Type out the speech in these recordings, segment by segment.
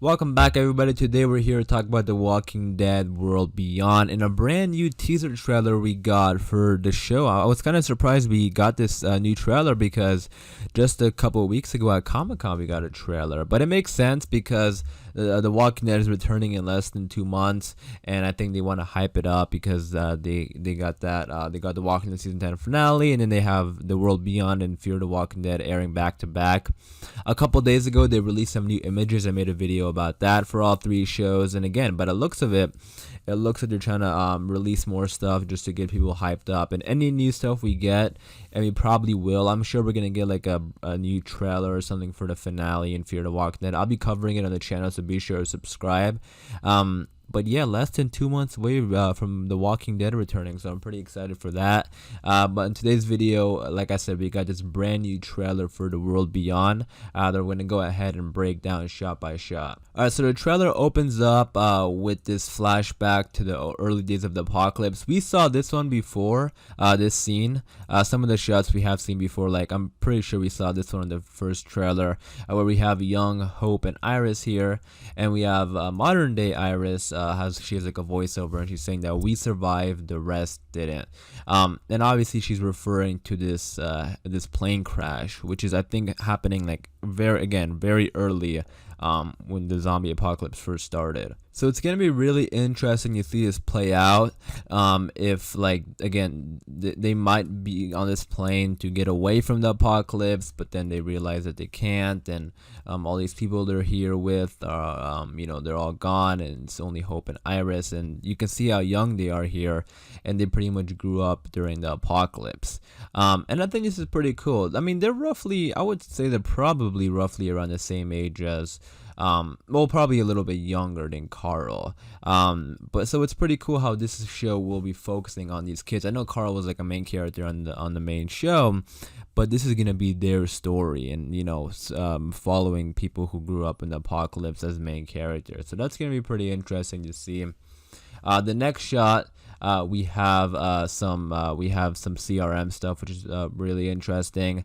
Welcome back, everybody. Today we're here to talk about The Walking Dead World Beyond in a brand new teaser trailer we got for the show. I was kind of surprised we got this new trailer because just a couple of weeks ago at Comic-Con we got a trailer. But it makes sense because The Walking Dead is returning in less than 2 months, and I think they want to hype it up because they got The Walking Dead season 10 finale, and then they have The World Beyond and Fear the Walking Dead airing back to back. A couple days ago they released some new images. I made a video about that for all 3 shows, and again, by the looks of it, it looks like they're trying to release more stuff just to get people hyped up. And any new stuff we get, and we probably will, I'm sure we're gonna get like a new trailer or something for the finale in Fear the Walking Dead. I'll be covering it on the channel, so be sure to subscribe. But yeah, less than 2 months away from The Walking Dead returning, so I'm pretty excited for that. But in today's video, like I said, we got this brand new trailer for The World Beyond that we're going to go ahead and break down shot by shot. Alright, so the trailer opens up with this flashback to the early days of the apocalypse. We saw this one before, this scene. Some of the shots we have seen before, like I'm pretty sure we saw this one in the first trailer, where we have young Hope and Iris here, and we have modern day Iris. She has like a voiceover, and she's saying that we survived, the rest didn't. And obviously she's referring to this this plane crash, which is I think happening like very early when the zombie apocalypse first started. So it's gonna be really interesting to see this play out. If like again they might be on this plane to get away from the apocalypse, but then they realize that they can't, and all these people they're here with are they're all gone, and it's only Hope and Iris, and you can see how young they are here, and they pretty much grew up during the apocalypse. And I think this is pretty cool. I mean, I would say they're probably roughly around the same age as well, probably a little bit younger than Carl. But so it's pretty cool how this show will be focusing on these kids. I know Carl was like a main character on the main show, but this is gonna be their story, and following people who grew up in the apocalypse as main characters. So that's gonna be pretty interesting to see. The next shot, we have some CRM stuff, which is really interesting.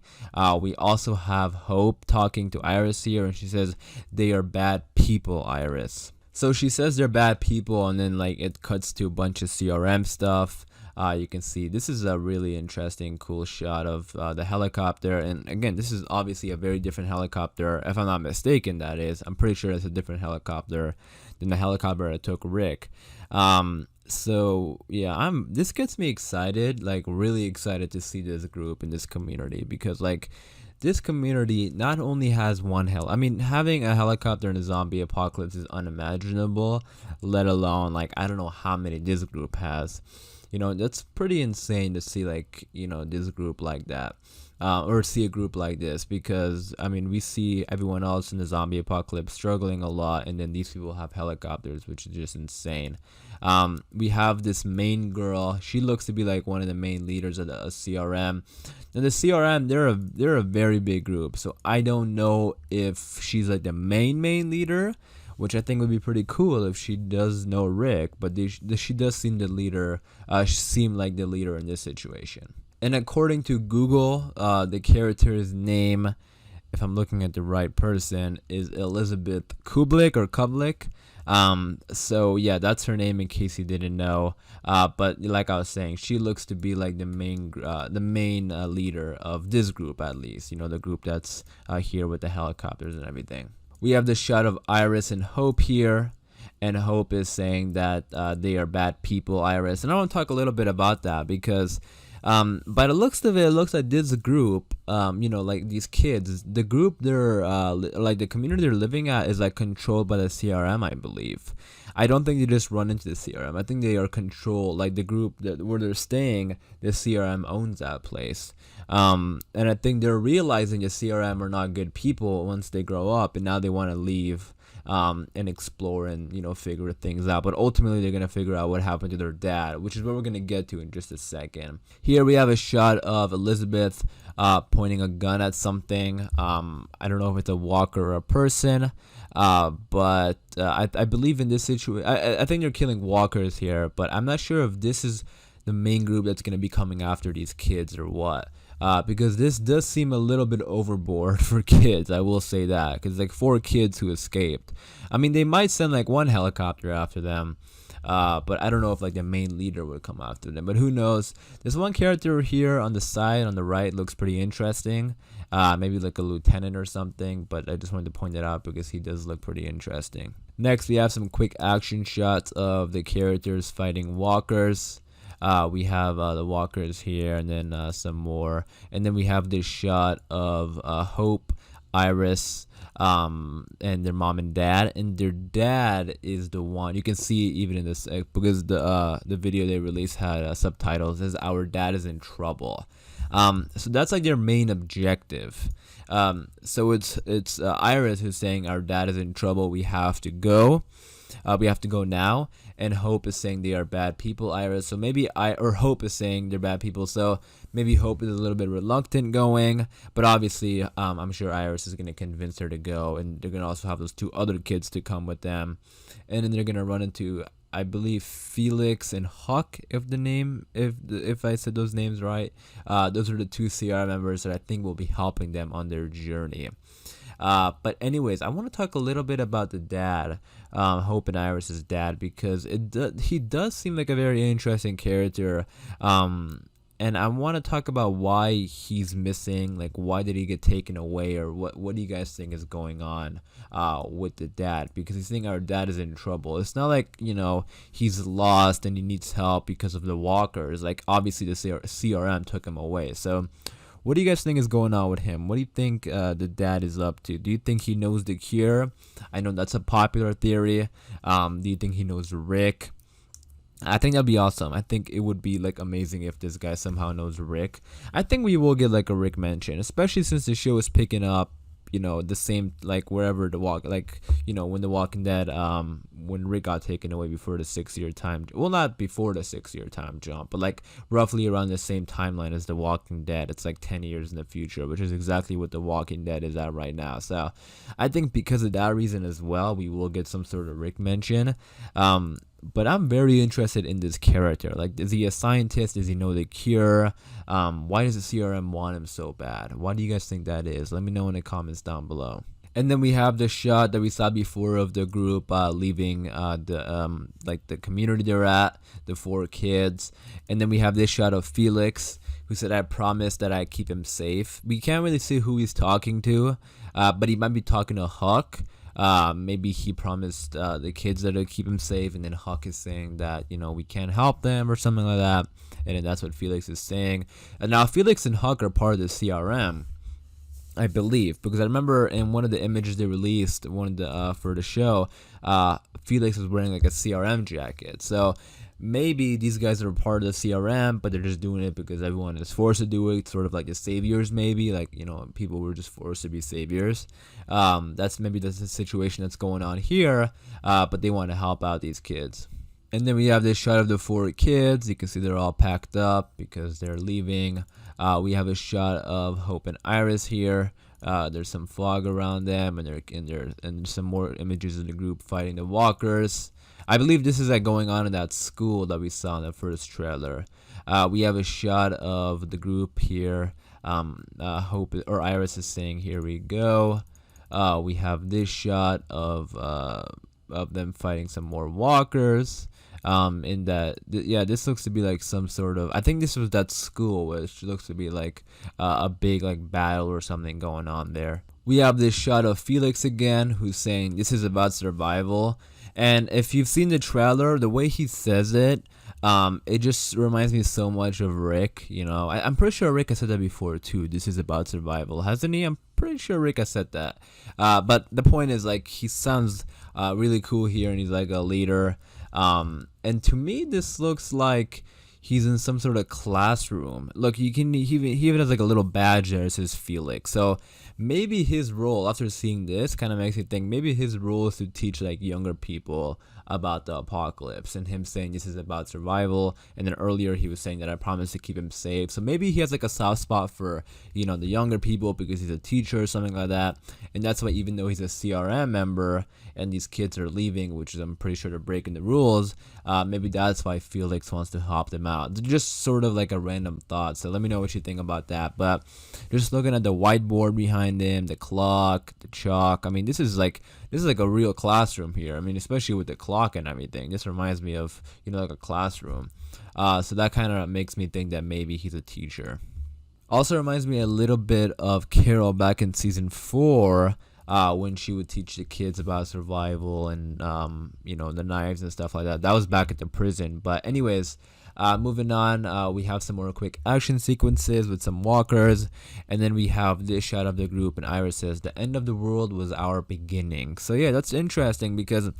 We also have Hope talking to Iris here, and she says they are bad people, Iris. So she says they're bad people, and then like it cuts to a bunch of CRM stuff. You can see this is a really interesting, cool shot of the helicopter, and again, this is obviously a very different helicopter. If I'm not mistaken, that is. I'm pretty sure it's a different helicopter than the helicopter that took Rick. So yeah, this gets me excited, like really excited to see this group in this community, because like this community not only has one having a helicopter in a zombie apocalypse is unimaginable, let alone like I don't know how many this group has. That's pretty insane to see like this group like that. Or see a group like this, because I mean we see everyone else in the zombie apocalypse struggling a lot, and then these people have helicopters, which is just insane. We have this main girl. She looks to be like one of the main leaders of the CRM. And the CRM, they're a very big group, so I don't know if she's like the main leader, which I think would be pretty cool if she does know Rick, but she does seem the leader. She seemed like the leader in this situation. And according to Google, the character's name, if I'm looking at the right person, is Elizabeth Kublik. So yeah, that's her name in case you didn't know. But like I was saying, she looks to be like the main leader of this group, at least. The group that's here with the helicopters and everything. We have the shot of Iris and Hope here, and Hope is saying that they are bad people, Iris. And I want to talk a little bit about that, because by the looks of it, it looks like this group, like these kids, the group they're like the community they're living at is like controlled by the CRM, I believe. I don't think they just run into the CRM. I think they are controlled, like the group where they're staying, the CRM owns that place. And I think they're realizing the CRM are not good people once they grow up, and now they want to leave and explore and figure things out. But ultimately they're gonna figure out what happened to their dad, which is what we're gonna get to in just a second. Here we have a shot of Elizabeth pointing a gun at something. I don't know if it's a walker or a person, but I believe in this situation I think they're killing walkers here, but I'm not sure if this is the main group that's gonna be coming after these kids or what. because this does seem a little bit overboard for kids. I will say that, because like 4 kids who escaped. I mean, they might send like one helicopter after them, but I don't know if like the main leader would come after them. But who knows? There's one character here on the side, on the right, looks pretty interesting. Maybe like a lieutenant or something. But I just wanted to point that out because he does look pretty interesting. Next, we have some quick action shots of the characters fighting walkers. We have the walkers here, and then some more, and then we have this shot of Hope, Iris, and their mom and dad, and their dad is the one you can see even in this because the video they released had subtitles as "Our dad is in trouble." So that's like their main objective. So it's Iris who's saying our dad is in trouble. We have to go. We have to go now. And Hope is saying they are bad people, Iris. So maybe Hope is saying they're bad people. So maybe Hope is a little bit reluctant going. But obviously, I'm sure Iris is going to convince her to go. And they're going to also have those 2 other kids to come with them. And then they're going to run into, I believe, Felix and Huck, if I said those names right. Those are the 2 CR members that I think will be helping them on their journey. But anyways, I want to talk a little bit about the dad, Hope and Iris's dad, because he does seem like a very interesting character. And I want to talk about why he's missing, like why did he get taken away, or what do you guys think is going on with the dad? Because he's saying our dad is in trouble. It's not like, he's lost and he needs help because of the walkers. Like obviously the CRM took him away. So what do you guys think is going on with him? What do you think the dad is up to? Do you think he knows the cure? I know that's a popular theory. Do you think he knows Rick? I think that'd be awesome. I think it would be like amazing if this guy somehow knows Rick. I think we will get like a Rick mention, especially since the show is picking up, the same, like wherever when the Walking Dead, when Rick got taken away before the 6-year time, well, not before the 6-year time jump, but like roughly around the same timeline as the Walking Dead. It's like 10 years in the future, which is exactly what the Walking Dead is at right now. So I think because of that reason as well, we will get some sort of Rick mention. But I'm very interested in this character. Like, is he a scientist? Does he know the cure? Why does the CRM want him so bad? Why do you guys think that is? Let me know in the comments down below. And then we have the shot that we saw before of the group leaving the community they're at, the 4 kids. And then we have this shot of Felix, who said, I promise that I keep him safe. We can't really see who he's talking to, but he might be talking to Huck. Maybe he promised the kids that he'll keep him safe, and then Huck is saying that we can't help them or something like that, and then that's what Felix is saying. And now Felix and Huck are part of the CRM, I believe, because I remember in one of the images they released, for the show, Felix was wearing like a CRM jacket. So maybe these guys are part of the CRM, but they're just doing it because everyone is forced to do it, sort of like the saviors, maybe, like people were just forced to be saviors. That's the situation that's going on here, but they want to help out these kids. And then we have this shot of the 4 kids. You can see they're all packed up because they're leaving. We have a shot of Hope and Iris here. There's some fog around them, and some more images of the group fighting the walkers. I believe this is like going on in that school that we saw in the first trailer. We have a shot of the group here. Hope or Iris is saying, "Here we go." We have this shot of them fighting some more walkers. This looks to be like some sort of, I think this was that school, which looks to be like a big like battle or something going on there. We have this shot of Felix again, who's saying this is about survival. And if you've seen the trailer, the way he says it, it just reminds me so much of Rick. I'm pretty sure Rick has said that before too. This is about survival, hasn't he? I'm pretty sure Rick has said that. But the point is, like, he sounds really cool here, and he's like a leader. And to me, this looks like he's in some sort of classroom. Look, he even has like a little badge there that says Felix. So maybe his role, after seeing this, kind of makes me think maybe his role is to teach like younger people about the apocalypse, and him saying this is about survival. And then earlier he was saying that I promise to keep him safe. So maybe he has like a soft spot for the younger people because he's a teacher or something like that. And that's why, even though he's a CRM member and these kids are leaving, which is, I'm pretty sure, they're breaking the rules, maybe that's why Felix wants to help them out. Just sort of like a random thought. So let me know what you think about that. But just looking at the whiteboard behind him, the clock, the chalk. I mean, this is like a real classroom here. I mean, especially with the clock and everything. This reminds me of, like a classroom. So that kind of makes me think that maybe he's a teacher. Also reminds me a little bit of Carol back in season 4, when she would teach the kids about survival and the knives and stuff like that. That was back at the prison. But anyways, moving on, we have some more quick action sequences with some walkers, and then we have this shot of the group, and Iris says, "The end of the world was our beginning." So yeah, that's interesting because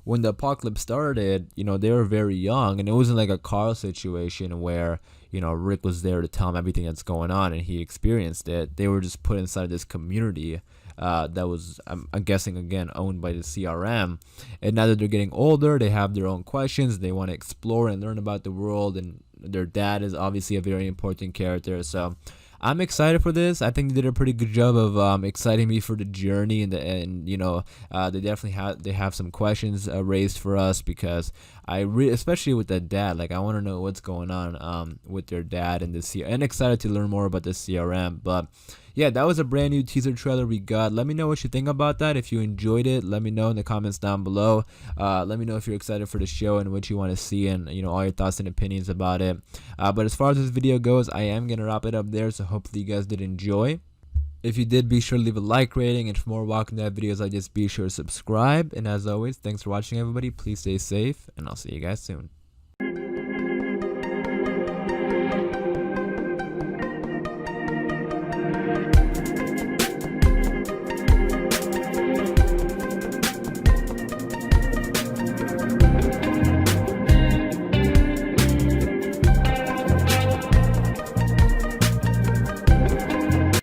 when the apocalypse started, they were very young, and it wasn't like a Carl situation where, Rick was there to tell him everything that's going on and he experienced it. They were just put inside this community that was, I'm guessing, again, owned by the CRM. And now that they're getting older, they have their own questions. They want to explore and learn about the world, and their dad is obviously a very important character. So I'm excited for this. I think they did a pretty good job of exciting me for the journey, and they definitely have some questions raised for us, because especially with that dad, like I want to know what's going on with their dad and and excited to learn more about the CRM. But yeah, that was a brand new teaser trailer we got. Let me know what you think about that. If you enjoyed it, let me know in the comments down below. Let me know if you're excited for the show and what you want to see, and all your thoughts and opinions about it. But as far as this video goes, I am gonna wrap it up there. So hopefully you guys did enjoy. If you did, be sure to leave a like rating, and for more Walking Dead videos like this, be sure to subscribe. And as always, thanks for watching, everybody. Please stay safe, and I'll see you guys soon.